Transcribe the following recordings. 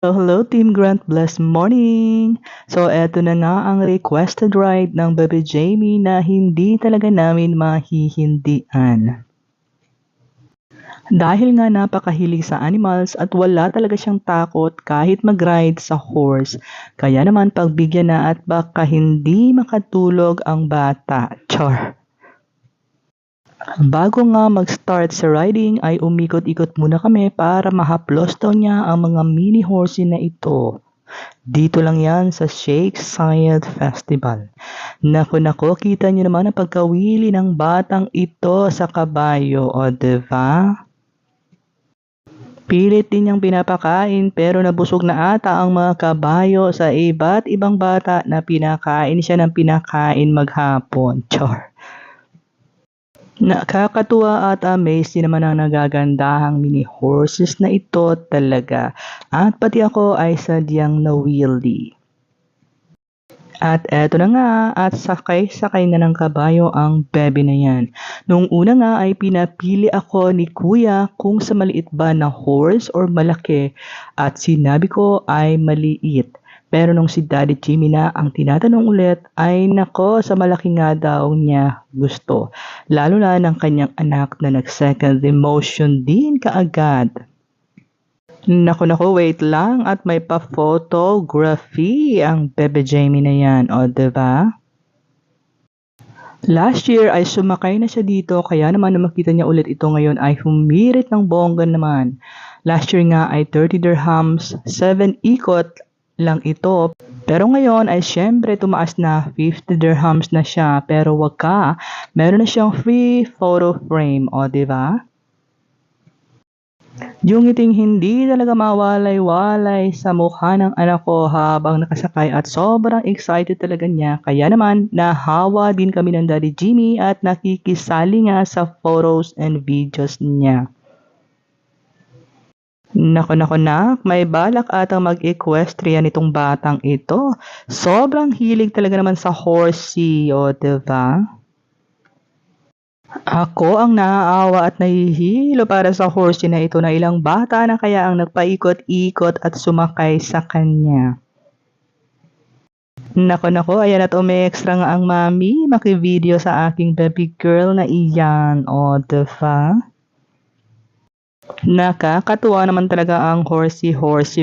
Hello Team Grant, blessed morning! So eto na nga ang requested ride ng Baby Jamie na hindi talaga namin mahihindian. Dahil nga napakahilig sa animals at wala talaga siyang takot kahit mag-ride sa horse. Kaya naman pagbigyan na at baka hindi makatulog ang bata. Char! Bago nga mag-start sa riding ay umikot-ikot muna kami para mahaplos daw niya ang mga mini horsey na ito. Dito lang yan sa Shake Science Festival. Naku, kita niyo naman ang pagkawili ng batang ito sa kabayo, o diba? Pilit din niyang pinapakain pero nabusog na ata ang mga kabayo sa iba't ibang bata na pinakain siya ng pinakain maghapon. Char! Nakakatuwa at amazed din naman ang nagagandahang mini horses na ito talaga. At pati ako ay sadyang nawili. At eto na nga, at sakay-sakay na ng kabayo ang bebe na yan. Nung una nga ay pinapili ako ni kuya kung sa maliit ba na horse or malaki. At sinabi ko ay maliit. Pero nung si Daddy Jimmy na ang tinatanong ulit, ay nako sa malaki nga daw niya gusto. Lalo na ng kanyang anak na nag-second emotion din kaagad. Naku, wait lang at may pa-photography ang Bebe Jamie na yan, o diba? Last year ay sumakay na siya dito kaya naman nung makita niya ulit ito ngayon ay humirit ng bongga naman. Last year nga ay 30 dirhams, 7 ikot lang ito. Pero ngayon ay syempre tumaas na 50 dirhams na siya. Pero wag ka, meron na siyang free photo frame, o diba? Yung ngiting hindi talaga mawalay-walay sa mukha ng anak ko habang nakasakay at sobrang excited talaga niya. Kaya naman, nahawa din kami ng Daddy Jimmy at nakikisali nga sa photos and videos niya. Naku, may balak atang mag-equestrian itong batang ito. Sobrang hilig talaga naman sa horsey, o diba? Ako ang naaawa at nahihilo para sa horsey na ito na ilang bata na kaya ang nagpaikot-ikot at sumakay sa kanya. Naku, ayan at extra nga ang mami makivideo sa aking baby girl na iyan, o diba? Nakakatuwa naman talaga ang horsey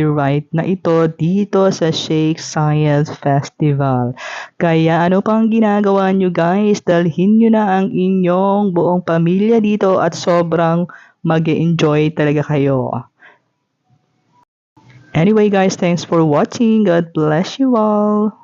ride na ito dito sa Shake Science Festival. Kaya ano pang ginagawa nyo guys? Dalhin nyo na ang inyong buong pamilya dito at sobrang mag-enjoy talaga kayo. Anyway guys, thanks for watching. God bless you all.